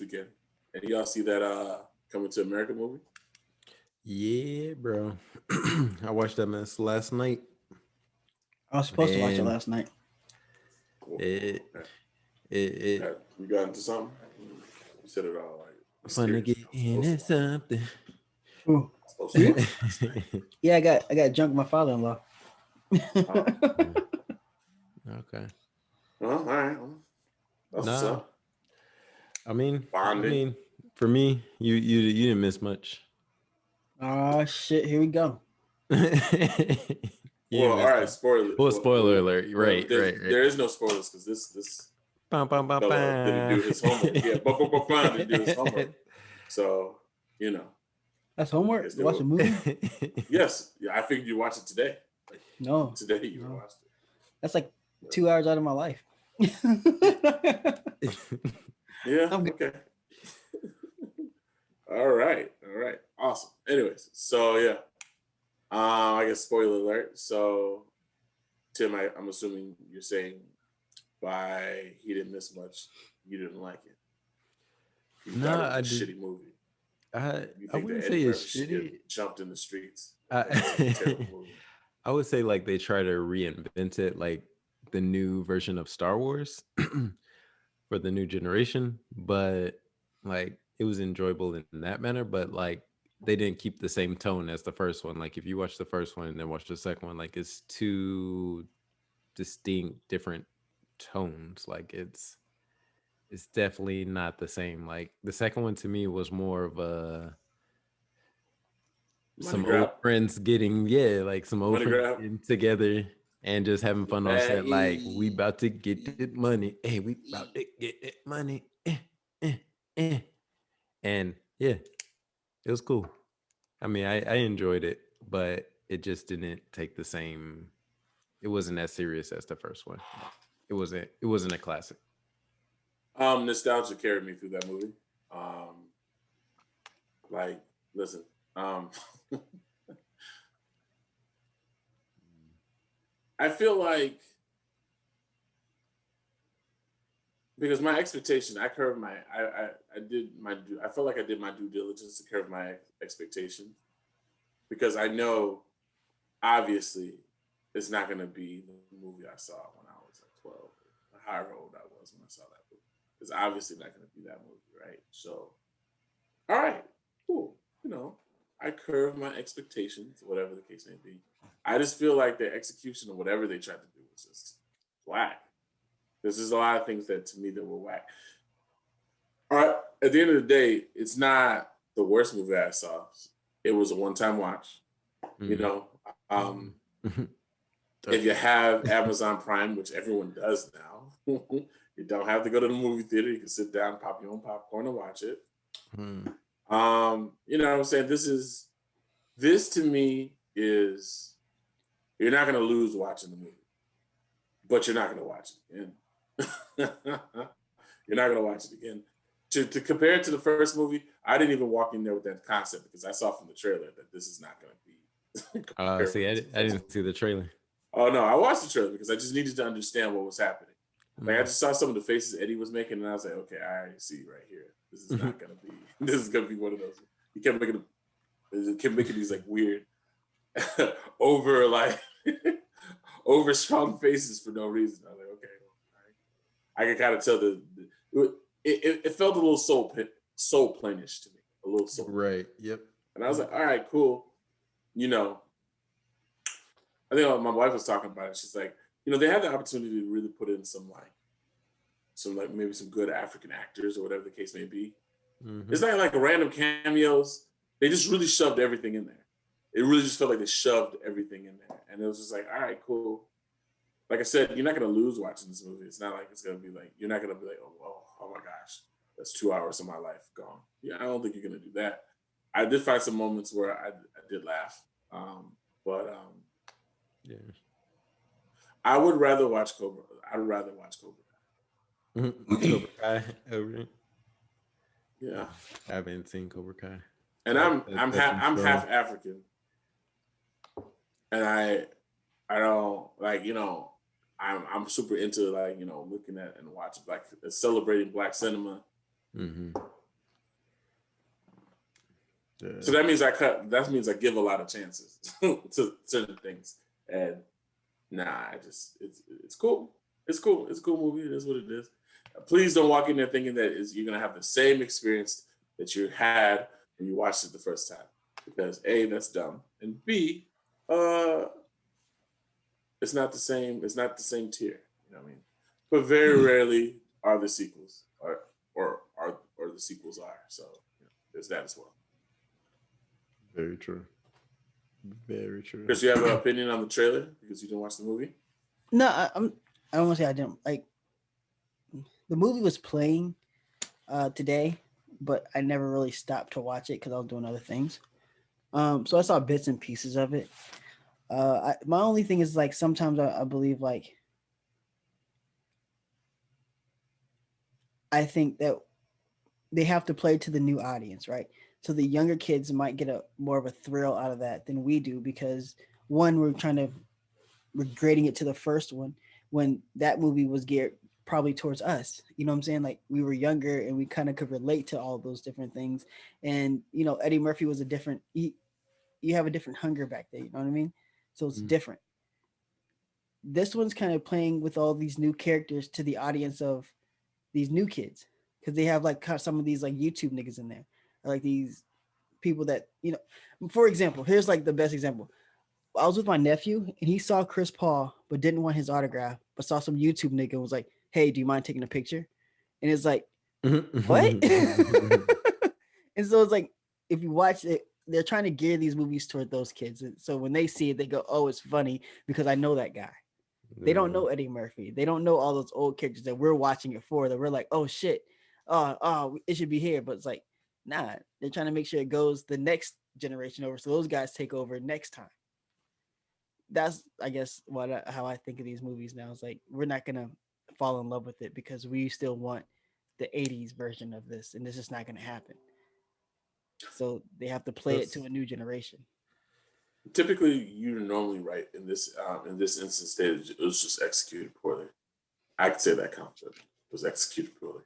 weekend. And y'all see that Coming to America movie? Yeah, bro. I watched that mess last night, I was supposed to watch it and last night. it Okay. it You got into something? You said it all like fun to mysterious. get into something. Ooh. Supposed to watch. Yeah, I got drunk with my father-in-law. Oh. Okay. All right. That's what's Nah, up. I mean, Bonding. for me, you didn't miss much. Oh shit, here we go. You Well, didn't all miss right. much. Spoiler. Well, spoiler alert. Well, Right, right, right. there is no spoilers because this Bum, bum, bum, fella didn't do his homework. Yeah, didn't do his homework. bum. So That's I homework. guess You they watch will. a movie? Yes, yeah. I figured you watch it today. Like, No. today you No. watched it. That's like 2 hours out of my life. Yeah. I'm good. Okay. All right. Awesome. Anyways, so yeah. I guess spoiler alert. So Tim, I'm assuming you're saying by he didn't miss much, you didn't like it. You thought Nah, it was I a did. shitty movie. You I think wouldn't that say Eddie it's Murphy should get shitty. jumped in the streets. That's a I, terrible movie. I would say like they try to reinvent it, like the new version of Star Wars for the new generation, but like it was enjoyable in that manner. But like they didn't keep the same tone as the first one. Like if you watch the first one and then watch the second one, like it's two distinct different tones. Like it's definitely not the same. Like the second one to me was more of a Money some old grab. friends getting like some old Money friends grab. getting together and just having The fun on set. Like we baggy. about to get it money. Hey, we about to get it money. Eh, eh. And yeah, it was cool. I mean, I enjoyed it, but it just didn't take the same. It wasn't as serious as the first one. It wasn't a classic. Nostalgia carried me through that movie. Um, like, listen, um, I feel like because my expectation, I curved my, I did my, I felt like I did my due diligence to curve my expectation because I know, obviously, it's not going to be the movie I saw when I was like 12, or however old I was when I saw that movie. It's obviously not going to be that movie, right? So, all right, cool. I curve my expectations, whatever the case may be. I just feel like the execution of whatever they tried to do was just whack. There's a lot of things that to me that were whack. All right, at the end of the day, it's not the worst movie I saw. It was a one-time watch. You Mhm. know, um, Mhm. if you have Amazon Prime, which everyone does now, you don't have to go to the movie theater. You can sit down, pop your own popcorn, and watch it. Mhm. You know what I'm saying? This to me is you're not gonna lose watching the movie, but you're not gonna watch it again. You're not gonna watch it again. To compare it to the first movie, I didn't even walk in there with that concept because I saw from the trailer that this is not gonna be See, comparable to the I first didn't movie. see the trailer. Oh no, I watched the trailer because I just needed to understand what was happening. Like I Mm. just saw some of the faces Eddie was making, and I was like, okay, I see right here. This is not gonna be. This is gonna be one of those. He kept making these like weird, over like over strong faces for no reason. I was like, okay, well, I can kind of tell it felt a little soul planish to me, a little soul plane. Right. Yep. And I was like, all right, cool. You know, I think my wife was talking about it. She's like, they had the opportunity to really put in some like maybe some good African actors or whatever the case may be. Mm-hmm. It's not like random cameos. They just really shoved everything in there. It really just felt like they shoved everything in there. And it was just like, all right, cool. Like I said, you're not going to lose watching this movie. It's not like it's going to be like, you're not going to be like, oh my gosh, that's 2 hours of my life gone. Yeah, I don't think you're going to do that. I did find some moments where I did laugh. But Yeah. I would rather watch Cobra. I'd rather watch Cobra. Cobra Kai over there. Yeah. I haven't seen Cobra Kai. And I'm That's half African. And I don't like, I'm super into like, looking at and watching celebrating black cinema Mm-hmm. Yeah. So that means I give a lot of chances to certain things. And it's cool. It's cool. It's a cool movie. It is what it is. Please don't walk in there thinking that you're gonna have the same experience that you had when you watched it the first time. Because A, that's dumb. And B, it's not the same, it's not the same tier. You know what I mean? But very rarely are the sequels or the sequels are. So there's that as well. Very true. Very true. Chris, you have an opinion on the trailer because you didn't watch the movie? No, I don't want to say I didn't like. The movie was playing today, but I never really stopped to watch it because I was doing other things. So I saw bits and pieces of it. My only thing is like sometimes I believe like I think that they have to play to the new audience, right? So the younger kids might get more of a thrill out of that than we do because one, we're grading it to the first one when that movie was geared probably towards us. You know what I'm saying? Like we were younger and we kind of could relate to all those different things. And Eddie Murphy was you have a different hunger back there. You know what I mean? So it's different. This one's kind of playing with all these new characters to the audience of these new kids because they have like some of these like YouTube niggas in there, or like these people that For example, here's like the best example. I was with my nephew and he saw Chris Paul but didn't want his autograph, but saw some YouTube nigga and was like, "Hey, do you mind taking a picture?" And it's like, what? And so it's like, if you watch it, they're trying to gear these movies toward those kids. And so when they see it, they go, "Oh, it's funny because I know that guy." They don't know Eddie Murphy. They don't know all those old characters that we're watching it for. That we're like, "Oh shit, it should be here." But it's like, nah. They're trying to make sure it goes the next generation over, so those guys take over next time. That's, I guess, how I think of these movies now. It's like we're not gonna fall in love with it because we still want the '80s version of this, and this is not gonna happen. So they have to play it to a new generation. Typically, you're normally right in this instance. It was just executed poorly. I could say that confidently. It was executed poorly.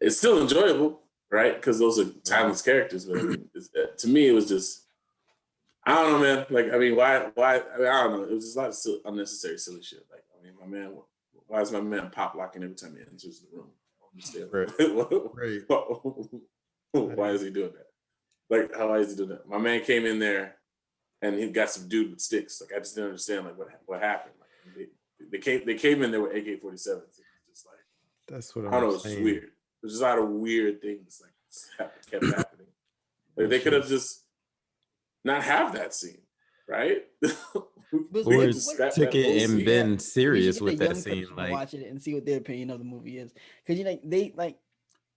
It's still enjoyable, right? Because those are timeless characters. But I mean, to me, it was just, I don't know, man. Like, I mean, why? I mean, I don't know. It was just a lot of unnecessary, silly shit. Like, I mean, my man, why is my man pop locking every time he enters the room? I don't understand. Right. Why is he doing that? Like, how is he doing that? My man came in there and he got some dude with sticks. Like, I just didn't understand like what happened. Like, they came in there with AK-47s. Just like, that's what I don't know. It's just weird. There's just a lot of weird things like kept happening. Like, they could have just not have that scene, right? Or took it and been serious with that scene. Like, watch it and see what their opinion of the movie is, because they like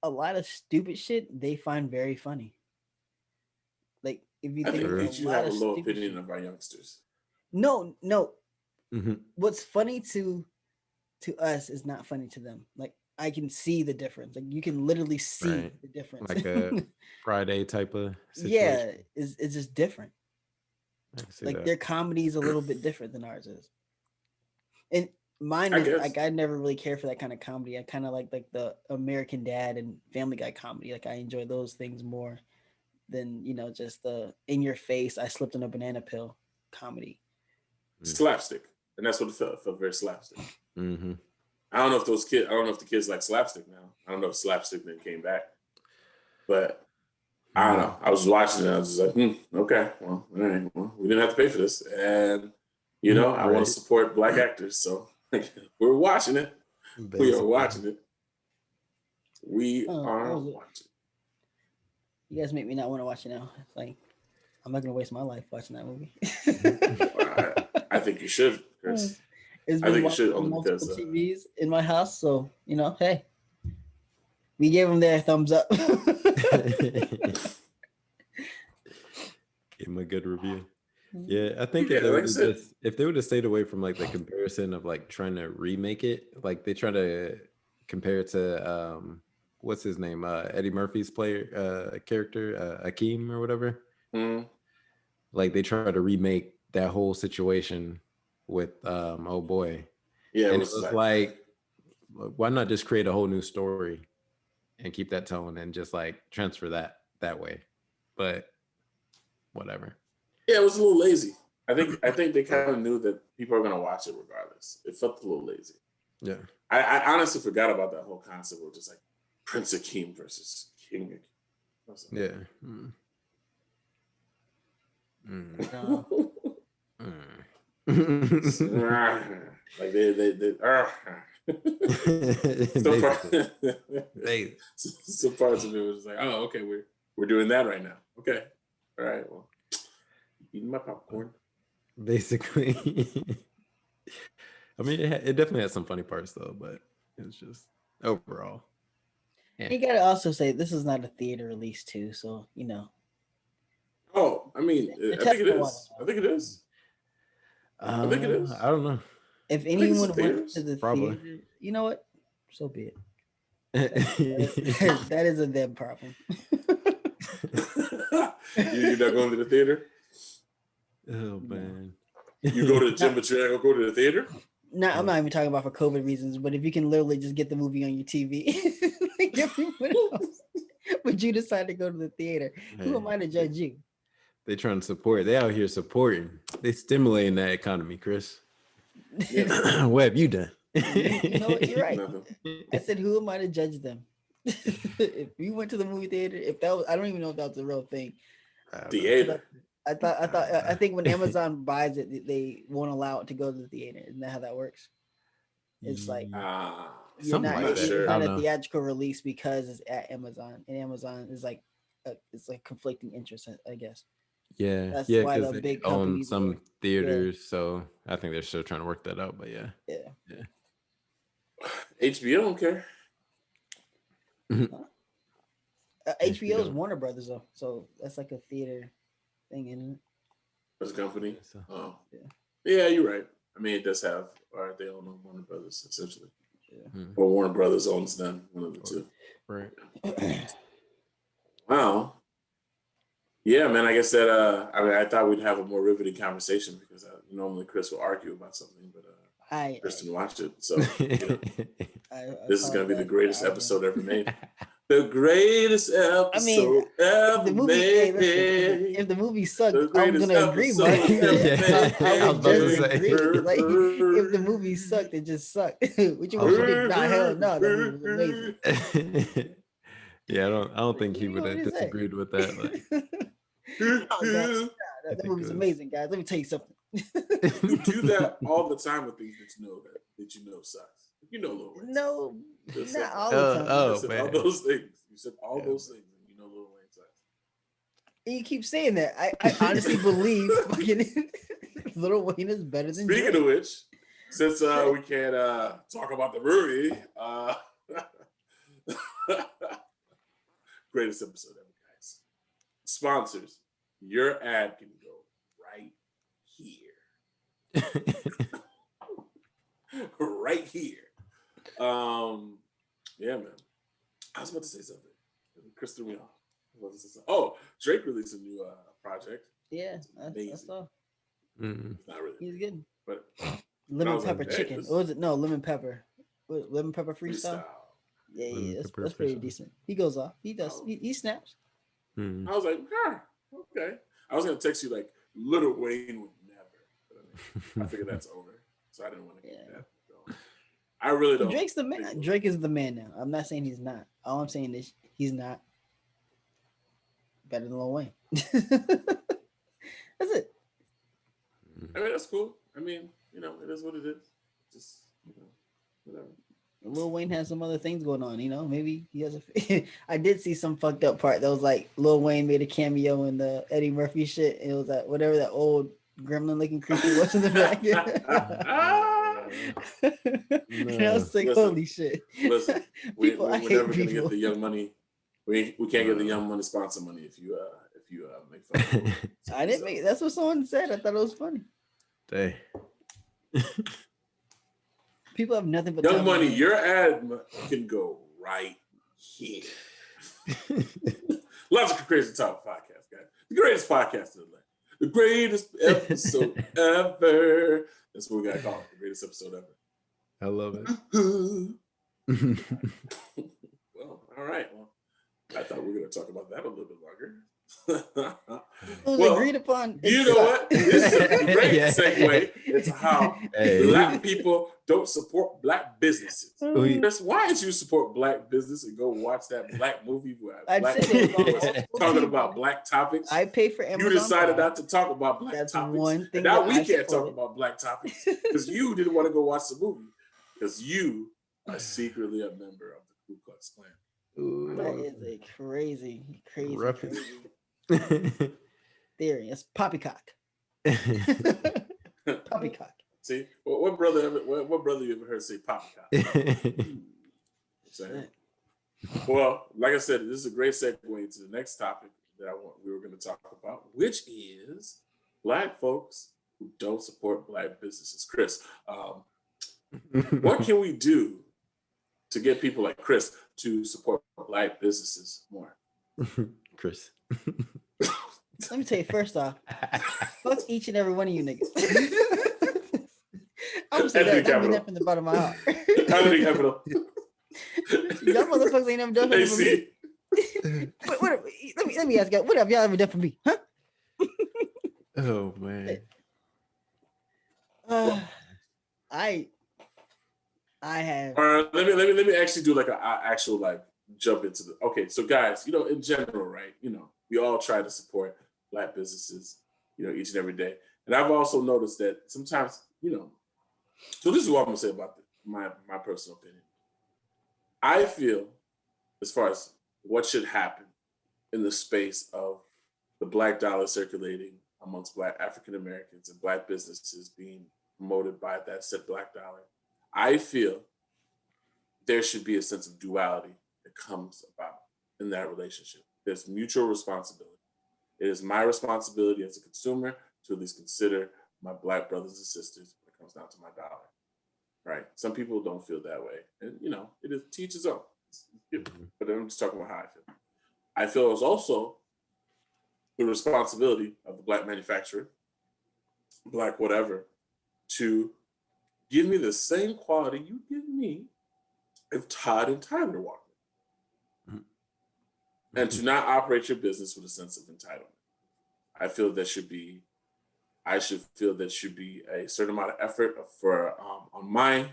a lot of stupid shit they find very funny. Like, if you think you have a low opinion of our youngsters. No. Mm-hmm. What's funny to us is not funny to them. Like, I can see the difference. Like, you can literally see the difference. Like a Friday type of situation. Yeah, it's just different. Like, their comedy is a little bit different than ours is. And mine is like, I never really cared for that kind of comedy. I kind of like the American Dad and Family Guy comedy. Like, I enjoy those things more than just the in your face, I slipped on a banana peel comedy. Slapstick, and that's what it felt. It felt very slapstick. Mm-hmm. I don't know if the kids like slapstick now. I don't know if slapstick then came back, but I don't know. I was watching it. I was just like, okay, well, all right. Well, we didn't have to pay for this, and I want to support Black actors, so we're watching it. Basically. We are watching it. We are watching. You guys make me not want to watch it now. It's like, I'm not gonna waste my life watching that movie. I think you should, Chris. I think you should, only because TVs in my house. So hey, we gave them their thumbs up. Give them a good review. Yeah, I think if they would have stayed away from like the comparison of like trying to remake it, like they try to compare it to what's his name, Eddie Murphy's character, Akeem or whatever. Mm-hmm. Like they try to remake that whole situation with oh boy. Yeah, and it was like why not just create a whole new story and keep that tone and just like transfer that way? But whatever. Yeah, it was a little lazy. I think they kind of knew that people are gonna watch it regardless. It felt a little lazy. Yeah. I honestly forgot about that whole concept of just like Prince Akeem versus King Akeem. I was like, Yeah. like they some parts of it was like, oh, okay, we're doing that right now. Okay, all right, well, eating my popcorn. Basically. I mean, it definitely had some funny parts though, but it was just overall. Yeah. You gotta also say this is not a theater release too, so you know. Oh, I mean, I think it is. I think it is. I think it is. I don't know. If anyone went to the theater, you know what? So be it. That is a them problem. You're not going to the theater? Oh man. You go to the gym, but you're not gonna go to the theater? No, I'm not even talking about for COVID reasons, but if you can literally just get the movie on your TV, like everyone else, but you decide to go to the theater, who am I to judge you? They trying to support. They out here supporting. They stimulating that economy, Chris. Yeah. What have you done? You know what? You're right. I said, who am I to judge them? If we went to the movie theater, if that was, I don't even know if that's a real thing. Theater. I think when Amazon buys it, they won't allow it to go to the theater. Isn't that how that works? It's like you're not, like it's not a theatrical release because it's at Amazon, and Amazon is like it's like conflicting interests, I guess. Yeah, that's why the big companies own some theaters, so I think they're still trying to work that out. But yeah. HBO don't care. HBO is Warner Brothers though, so that's like a theater thing, isn't it? As a company. So. Oh, yeah, you're right. I mean, it does have, or they own Warner Brothers essentially, or Warner Brothers owns them, one of the two. Right. Wow. Yeah, man. I guess that. I mean, I thought we'd have a more riveting conversation because normally Chris will argue about something, but Chris didn't watch it, so this is going to be the greatest episode ever made. The greatest episode ever made. If the movie sucked, I'm gonna agree, Mike. I was about to say, like, if the movie sucked, it just sucked. What you want to do? Nah, hell no, that movie was amazing. Yeah, I don't think he would have disagreed with that. Like. That movie's amazing, guys. Let me tell you something. You do that all the time with things that you know sucks. You know Lil Wayne. No, not all the time. You said all those things. You said all those things, and you know Lil Wayne sucks. And you keep saying that. I honestly believe fucking Lil Wayne is better than. Speaking of which, since we can't talk about the movie, greatest episode ever, guys. Sponsors, your ad can go right here. Right here. Yeah, man. I was about to say something. Chris threw me off. Oh, Drake released a new project. Yeah, I saw. Not really. He's good. But lemon pepper chicken. What was it? No, lemon pepper. Lemon pepper freestyle. Yeah, that's pretty decent. He goes off. He does. He snaps. I was like, okay. I was gonna text you like Lil Wayne would never. I figured that's over, so I didn't want to get that. So, I really don't. Drake's the man. Drake is the man now. I'm not saying he's not. All I'm saying is he's not better than Lil Wayne. That's it. I mean, that's cool. I mean, it is what it is. Just whatever. Lil Wayne has some other things going on, maybe he has I did see some fucked up part that was like Lil Wayne made a cameo in the Eddie Murphy shit. And it was that whatever that old gremlin looking creature was in the back. And I was like, holy shit. Listen, we're never gonna get the Young Money. We can't get the Young Money sponsor money if you make fun. I didn't make. That's what someone said. I thought it was funny. Dang. People have nothing but Young Money. Your ad can go right here. Logical Crazy Talk podcast, guys. The greatest podcast in the land. The greatest episode ever. That's what we gotta call it. The greatest episode ever. I love it. Well, all right. Well, I thought we were going to talk about that a little bit longer. It was Well, agreed upon. you know what? This is a great Yeah. segue into how Hey. Black people don't support Black businesses. We- Chris, why did you support Black business and go watch that Black movie where I'd Black say there's people was multiple talking people. about Black topics? I pay for Amazon. You decided Prime. not to talk about Black That's topics. one thing And now that we I can't talk supported. about Black topics because you didn't want to go watch the movie because you are secretly a member of the Ku Klux Klan. That is a crazy Rough. theory. It's poppycock. Poppycock. See, what brother you ever heard say poppycock? Saying. Well, like I said, this is a great segue into the next topic that we were going to talk about, which is Black folks who don't support Black businesses. Chris, what can we do to get people like Chris to support Black businesses more? Chris. Let me tell you, first off, fuck each and every one of you niggas. I'm saying Anthony that Capital. from the bottom of my heart. Anthony Capital. Y'all motherfuckers ain't never done nothing for me. AC. Let me ask you, what have y'all ever done for me? Huh? Oh man. I have. Let me actually do like an actual like jump into the. Okay, so guys, in general, right? We all try to support Black businesses, each and every day. And I've also noticed that sometimes, so this is what I'm gonna say about my personal opinion. I feel, as far as what should happen in the space of the Black dollar circulating amongst Black African Americans and Black businesses being promoted by that said Black dollar, I feel there should be a sense of duality that comes about in that relationship. There's mutual responsibility. It is my responsibility as a consumer to at least consider my Black brothers and sisters when it comes down to my dollar. Right? Some people don't feel that way. And, it is teach his own. But I'm just talking about how I feel. I feel it's also the responsibility of the Black manufacturer, Black whatever, to give me the same quality you give me if Todd and Tyler walk in. And to not operate your business with a sense of entitlement. I feel I should feel that should be a certain amount of effort on my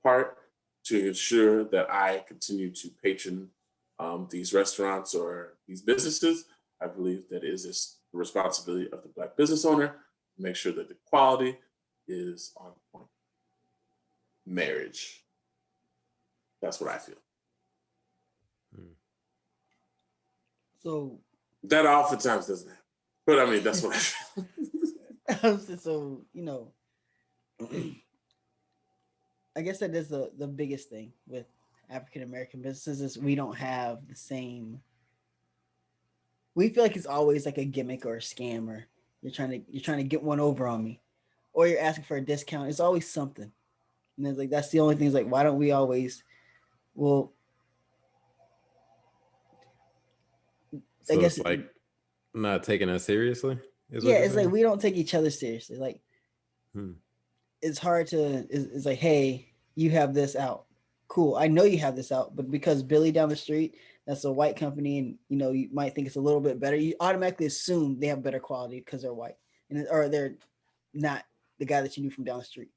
part to ensure that I continue to patron these restaurants or these businesses. I believe that it is the responsibility of the Black business owner to make sure that the quality is on point. Marriage. That's what I feel. So that oftentimes doesn't happen. But I mean, that's what I feel. So, I guess that is the biggest thing with African American businesses is we don't have the same. We feel like it's always like a gimmick or a scam, or you're trying to get one over on me, or you're asking for a discount. It's always something, and it's like that's the only thing. Is like, why don't we always? Well, So I guess it's like not taking us seriously. Yeah, it's like we don't take each other seriously. Like, it's hard to. It's like, hey, you have this out. Cool, I know you have this out, but because Billy down the street, that's a white company, and you might think it's a little bit better. You automatically assume they have better quality because they're white, or they're not the guy that you knew from down the street.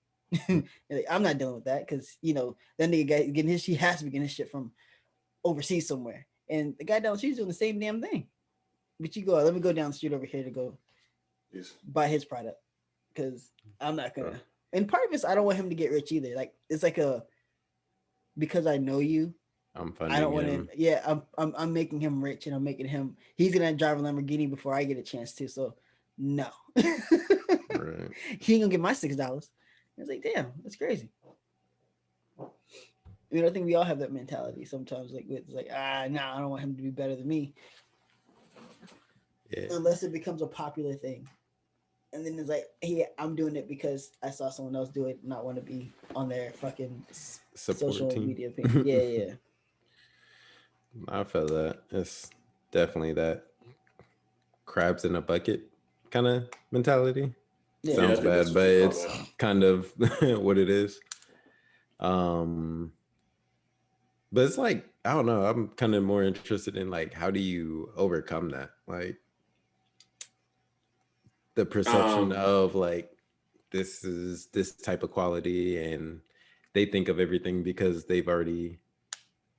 Like, I'm not dealing with that because that nigga guy getting his. He has to be getting his shit from overseas somewhere, and the guy down the street is doing the same damn thing. But you go, let me go down the street over here to go buy his product because I'm not gonna. And part of it is I don't want him to get rich either. Like it's like because I know you. I don't want him. Yeah, I'm making him rich, and I'm making him. He's gonna drive a Lamborghini before I get a chance to. So no, Right. He ain't gonna get my $6. It's like, damn, that's crazy. I think we all have that mentality sometimes. Like it's like, I don't want him to be better than me. Yeah. Unless it becomes a popular thing. And then it's like, hey, I'm doing it because I saw someone else do it, not want to be on their fucking social media page. Yeah. I feel that. It's definitely that crabs in a bucket kind of mentality. Yeah. Sounds bad, but it's kind of what it is. But it's like, I don't know. I'm kind of more interested in like, how do you overcome that? Like the perception Um, of like, this is this type of quality, and they think of everything because they've already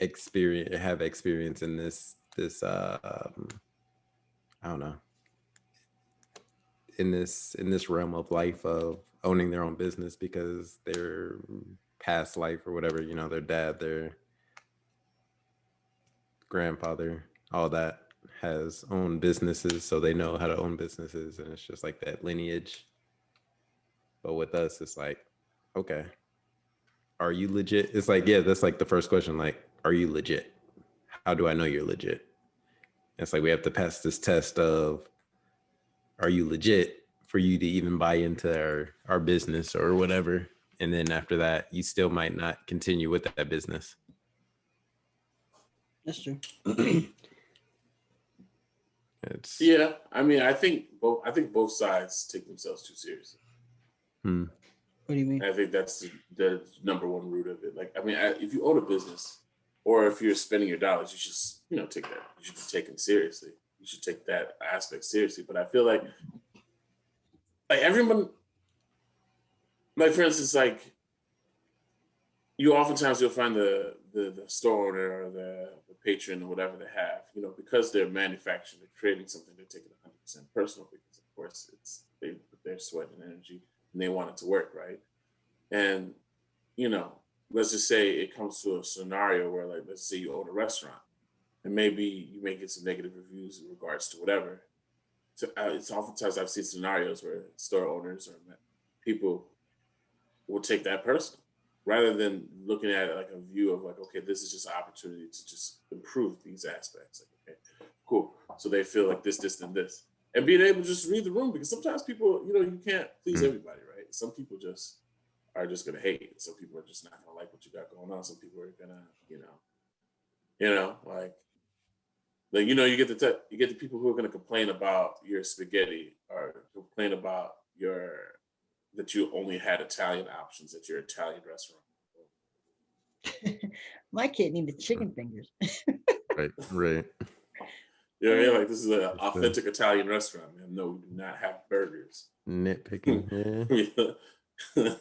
have experience in I don't know, in this realm of life of owning their own business because their past life or whatever, you know, their dad, their grandfather, all that has owned businesses, so they know how to own businesses, and it's just like that lineage. But with us, it's like, okay, are you legit? It's like, yeah, that's like the first question, like, are you legit? How do I know you're legit? It's like we have to pass this test of, are you legit, for you to even buy into our business or whatever. And then after that, you still might not continue with that business. That's true. It's yeah, I mean, I think both sides take themselves too seriously. What do you mean? I think that's the number one root of it. Like, I mean, if you own a business or if you're spending your dollars, you should, take that. You should be taken seriously. You should take that aspect seriously. But I feel like everyone, like for instance, like you'll find the store owner or the patron or whatever they have, because they're manufacturing, they're creating something, they're taking 100% personal because of course they put their sweat and energy and they want it to work, right? And you know, let's just say it comes to a scenario where, like, let's say you own a restaurant and maybe you may get some negative reviews in regards to whatever. So it's oftentimes I've seen scenarios where store owners or people will take that personal rather than looking at it like a view of like, okay, this is just an opportunity to just improve these aspects. Like, okay, cool. So they feel like this, and this. And being able to just read the room because sometimes people, you can't please everybody, right? Some people just are just gonna hate. Some people are just not gonna like what you got going on. Some people are gonna, you get the people who are gonna complain about your spaghetti or complain about that you only had Italian options at your Italian restaurant. My kid needed chicken fingers. right. You know what I mean? Like, this is an authentic Italian restaurant, man. No, we do not have burgers. Nitpicking. Yeah.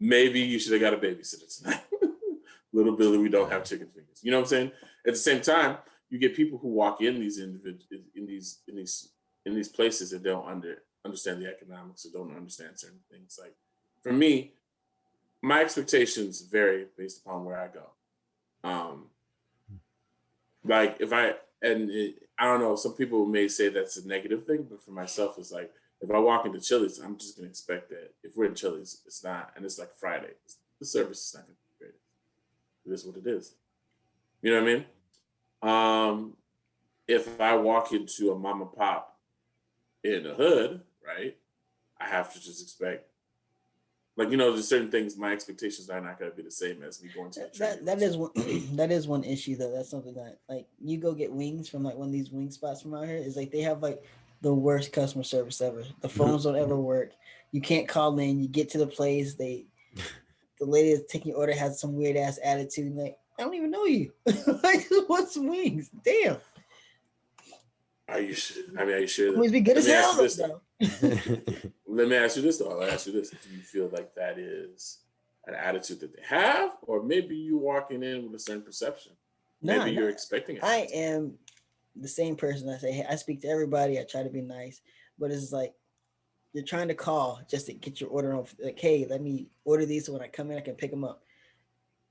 Maybe you should have got a babysitter tonight. Little Billy, we don't have chicken fingers. You know what I'm saying? At the same time, you get people who walk in these in these places that don't understand the economics or don't understand certain things. Like for me, my expectations vary based upon where I go. Like if I I don't know, some people may say that's a negative thing, but for myself, it's like if I walk into Chili's, I'm just gonna expect that if we're in Chili's, it's not, and it's like Friday, the service is not gonna be great. It is what it is. You know what I mean? If I walk into a mom and pop in the hood, right, I have to just expect, like, there's certain things, my expectations are not going to be the same as me going to a That is one that is one issue though. That's something that, like, you go get wings from like one of these wing spots from out here, is like they have like the worst customer service ever. The phones don't ever work. You can't call in. You get to the place, the lady that's taking your order has some weird ass attitude. Like, I don't even know you. I just want some wings. Damn. Are you sure? I mean, are you sure? Wings be good as hell though. Let me ask you this though. I'll ask you this: do you feel like that is an attitude that they have, or maybe you walking in with a certain perception? Maybe you're expecting it. I am the same person. I say, hey, I speak to everybody. I try to be nice, but it's like you're trying to call just to get your order on. Like, hey, let me order these so when I come in, I can pick them up.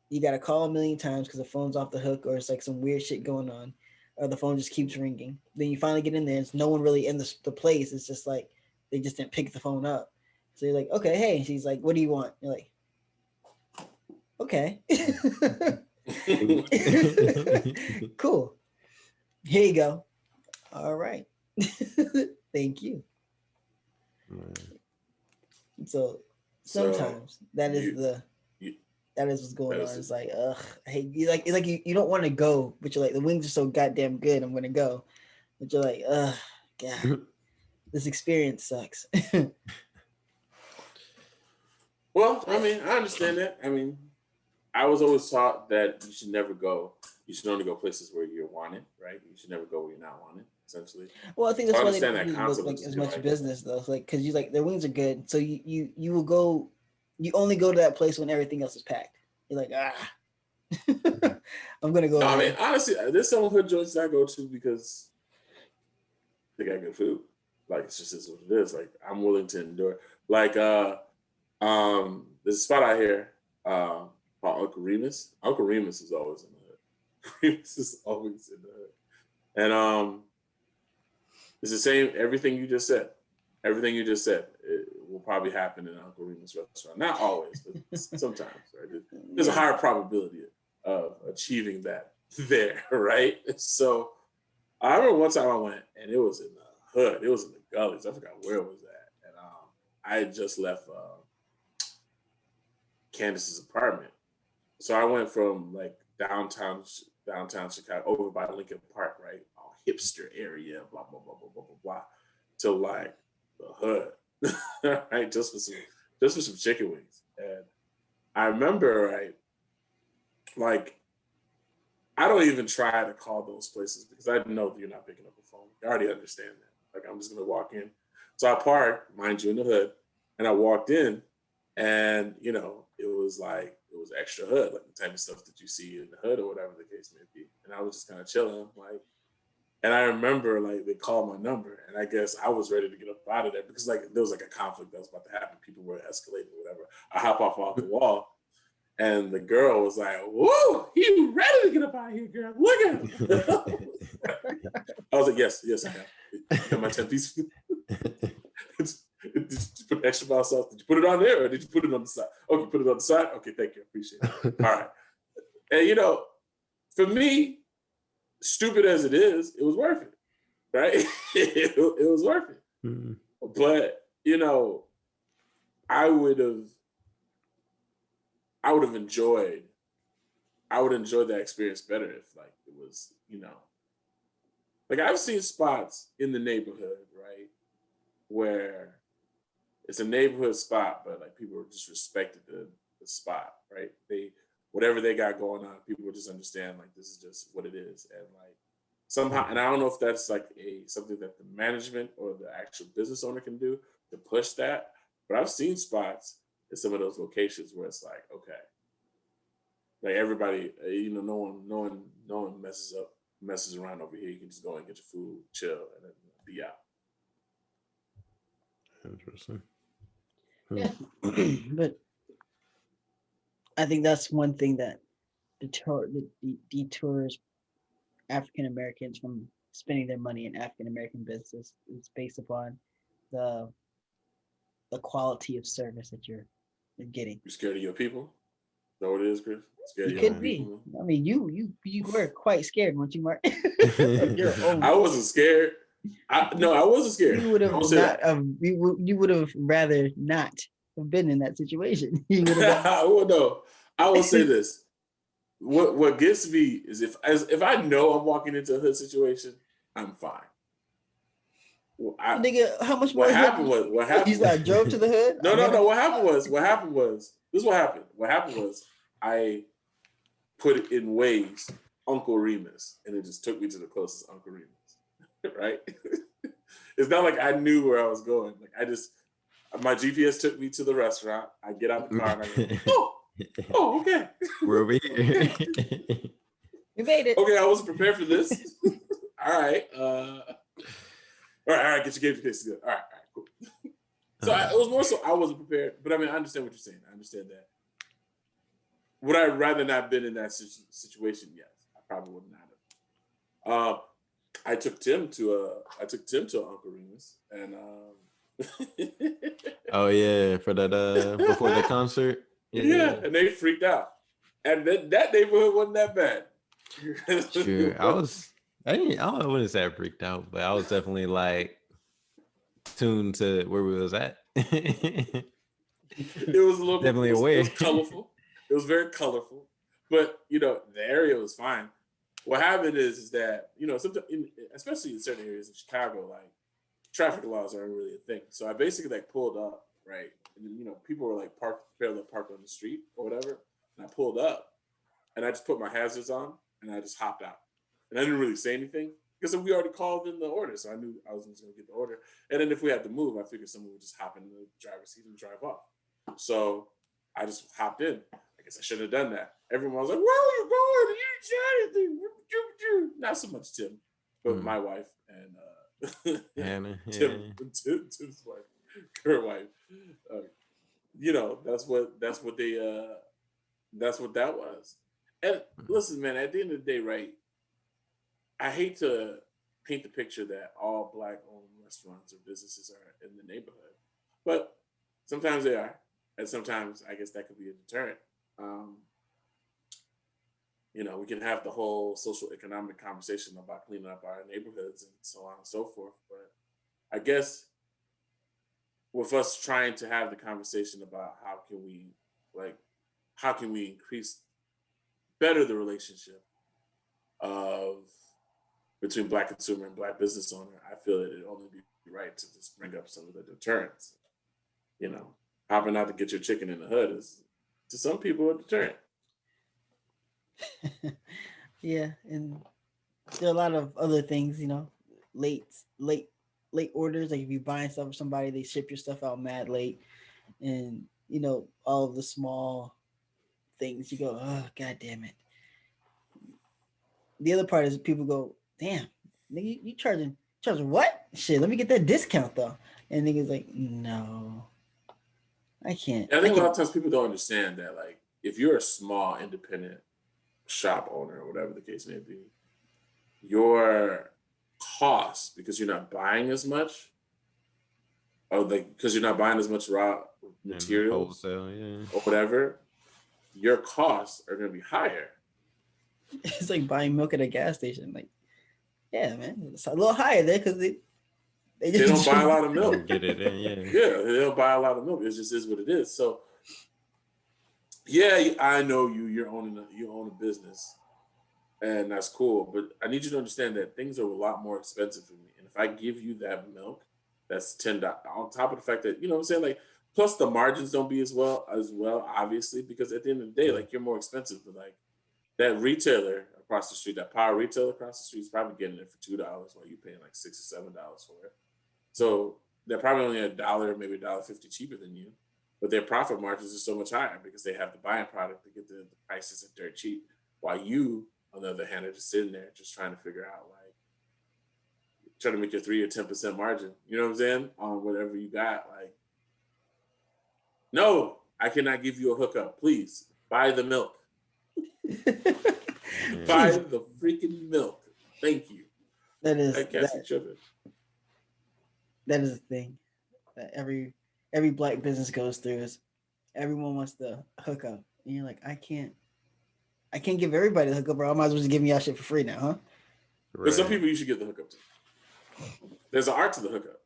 You got to call a million times because the phone's off the hook, or it's like some weird shit going on, or the phone just keeps ringing. Then you finally get in there. It's no one really in the place. It's just like they just didn't pick the phone up. So you're like, okay, hey. She's like, what do you want? You're like, okay. Cool. Here you go. All right. Thank you. So sometimes that is what's going on. It's like, ugh, hey, it's like you don't want to go, but you're like, the wings are so goddamn good, I'm gonna go. But you're like, ugh, God, this experience sucks. Well, I mean, I understand that. I mean, I was always taught that you should never go. You should only go places where you're wanted, right? You should never go where you're not wanted, essentially. Well, I think So I that's why they understand don't that do concept, like which is as good. much Right? business though. It's like because you like their wings are good, so you will go. You only go to that place when everything else is packed. You're like I'm gonna go No, I there. mean, honestly, there's some hood joints that I go to because they got good food. Like it's just is what it is. Like I'm willing to endure. Like there's a spot out here called Uncle Remus. Uncle Remus is always in the hood. Remus is always in the hood. And it's the same, everything you just said. Everything you just said, it will probably happen in Uncle Remus restaurant. Not always, but sometimes, right? There's a higher probability of achieving that there, right? So I remember one time I went and it was in the hood. It was in the gullies. I forgot where it was at. And I had just left Candace's apartment. So I went from like downtown Chicago over by Lincoln Park, right? All hipster area, blah, blah, blah, blah, blah, blah, blah, to like the hood, right? Just for some chicken wings. And I remember, right, like I don't even try to call those places because I know that you're not picking up the phone. I already understand that. Like I'm just gonna walk in. So I parked, mind you, in the hood, and I walked in, and it was extra hood, like the type of stuff that you see in the hood or whatever the case may be. And I was just kind of chilling, like. And I remember like they called my number, and I guess I was ready to get up out of there because like there was like a conflict that was about to happen. People were escalating, or whatever. I hop off the wall. And the girl was like, "Whoa, you ready to get up out of here, girl? Look at him." I was like, yes, I am. You got my 10 piece. Did you put extra mild sauce? Did you put it on there or did you put it on the side? Okay, put it on the side? Okay, thank you. I appreciate it. All right. And for me, stupid as it is, it was worth it. Right? it was worth it. Mm-hmm. But, I would enjoy that experience better if like it was, like I've seen spots in the neighborhood, right, where it's a neighborhood spot, but like people just respected the spot, right? Whatever they got going on, people would just understand like this is just what it is. And like somehow, and I don't know if that's like something that the management or the actual business owner can do to push that, but I've seen spots in some of those locations where it's like, okay, like everybody, no one messes around over here. You can just go and get your food, chill, and then be out. Interesting. Yeah, but I think that's one thing that detours African Americans from spending their money in African American business. It's based upon the quality of service that you're getting. You scared of your people? Is that what it is, Chris? Scared you could be. People? I mean, you were quite scared, weren't you, Mark? I wasn't scared. I wasn't scared. You would have not. You would have rather not have been in that situation. Well, no. I will say this: what gets me is if I know I'm walking into a hood situation, I'm fine. Well, nigga, how much more? What happened? He's like, drove to the hood. No. What happened was. This is what happened. What happened was I put it in Waze, Uncle Remus, and it just took me to the closest Uncle Remus. Right? It's not like I knew where I was going. Like my GPS took me to the restaurant. I get out the car and I go, oh, okay. We're over here. We made it. Okay, I wasn't prepared for this. All right. All right. Get your game case together. All right, cool. So it was more so I wasn't prepared, but I mean, I understand what you're saying. I understand that. Would I rather not been in that situation? Yes, I probably would not have. I took Tim to Uncle Remus, and oh yeah, for that before the concert. Yeah, and they freaked out, and that neighborhood wasn't that bad. Sure, I wouldn't say I freaked out, but I was definitely like tuned to where we was at. It was a little definitely aware. It was colorful. It was very colorful, but the area was fine. What happened is that sometimes, especially in certain areas of Chicago, like traffic laws aren't really a thing. So I basically like pulled up, right, and then people were like parked on the street or whatever. and I pulled up, and I just put my hazards on, and I just hopped out, and I didn't really say anything because we already called in the order, so I knew I was just going to get the order. And then if we had to move, I figured someone would just hop in the driver's seat and drive off. So I just hopped in. I guess I shouldn't have done that. Everyone was like, "Where are you going? You didn't say anything." Not so much Tim, but my wife and Hannah, Tim's wife, her wife. You know, that's what that was. And listen, man, at the end of the day, right? I hate to paint the picture that all Black-owned restaurants or businesses are in the neighborhood, but sometimes they are, and sometimes I guess that could be a deterrent. You know, we can have the whole social economic conversation about cleaning up our neighborhoods and so on and so forth, but I guess with us trying to have the conversation about how can we better the relationship of between Black consumer and Black business owner, I feel that it'd only be right to just bring up some of the deterrents. You know, hopping out to get your chicken in the hood is to some people a deterrent. Yeah, and there are a lot of other things, you know, late orders. Like if you're buying stuff from somebody, they ship your stuff out mad late, and you know all of the small things. You go, oh god damn it. The other part is people go, damn, nigga, you charging what? Shit, let me get that discount though. And niggas like, no, I can't. I think a lot of times people don't understand that, like, if you're a small independent shop owner or whatever the case may be, your costs, because you're not buying as much, or like because you're not buying as much raw materials or whatever, your costs are going to be higher. It's like buying milk at a gas station. Like, yeah, man, it's a little higher there because they don't buy a lot of milk. Get it in, yeah, they don't buy a lot of milk. It just is what it is. So, yeah, I know you own a business, and that's cool. But I need you to understand that things are a lot more expensive for me. And if I give you that milk, that's $10 on top of the fact that, you know what I'm saying, like, plus the margins don't be as well, obviously, because at the end of the day, like, you're more expensive. But like that retailer across the street, that power retailer across the street is probably getting it for $2 while you're paying like $6 or $7 for it. So they're probably only $1, maybe $1.50 cheaper than you, but their profit margins are so much higher because they have to buy a product to get the prices at dirt cheap. While you, on the other hand, are just sitting there just trying to figure out, like, trying to make your 3 or 10% margin. You know what I'm saying? On whatever you got. Like, no, I cannot give you a hookup. Please buy the milk. Buy the freaking milk. Thank you. That is that is the thing that every Black business goes through is everyone wants the hookup. And you're like, I can't give everybody the hookup, bro. I might as well just give me y'all shit for free now, huh? Right. But some people you should get the hookup to. There's an art to the hookup.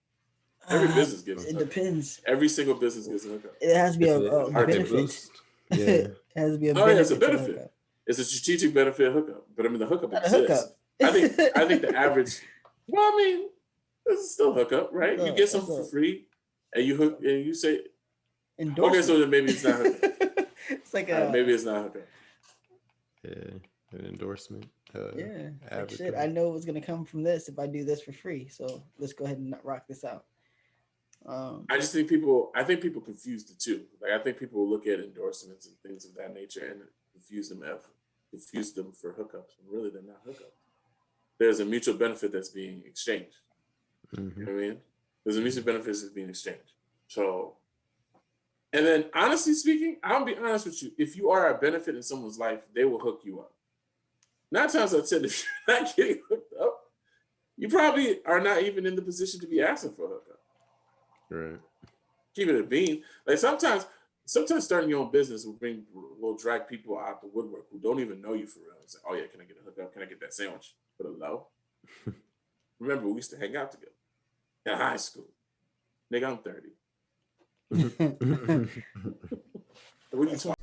Every business gives it. It depends. Every single business gives a hookup. It has to be a benefit. Yeah. It has to be a benefit. benefit. It's a benefit. It's a strategic benefit hookup. But I mean, the hookup exists. I think the average. Well, I mean, this is still hookup, right? You get something for free, and you hook, and you say, endorsement. Okay, so then maybe it's not hookup. It's like maybe it's not hookup. Yeah, an endorsement. Like shit, I know what's gonna come from this if I do this for free. So let's go ahead and rock this out. I just think people confuse the two. Like, I think people look at endorsements and things of that nature and confuse them for hookups. And really, they're not hookups. There's a mutual benefit that's being exchanged. Mm-hmm. You know what I mean? There's a mutual benefit that's being exchanged. So, and then honestly speaking, I'll be honest with you. If you are a benefit in someone's life, they will hook you up. 9 times out of 10, if you're not getting hooked up, you probably are not even in the position to be asking for a hookup. Right. Keep it a bean. Like sometimes starting your own business will drag people out the woodwork who don't even know you for real. It's like, oh yeah, can I get a hookup? Can I get that sandwich for the low? Remember, we used to hang out together in high school. Nigga, I'm 30. What are you talking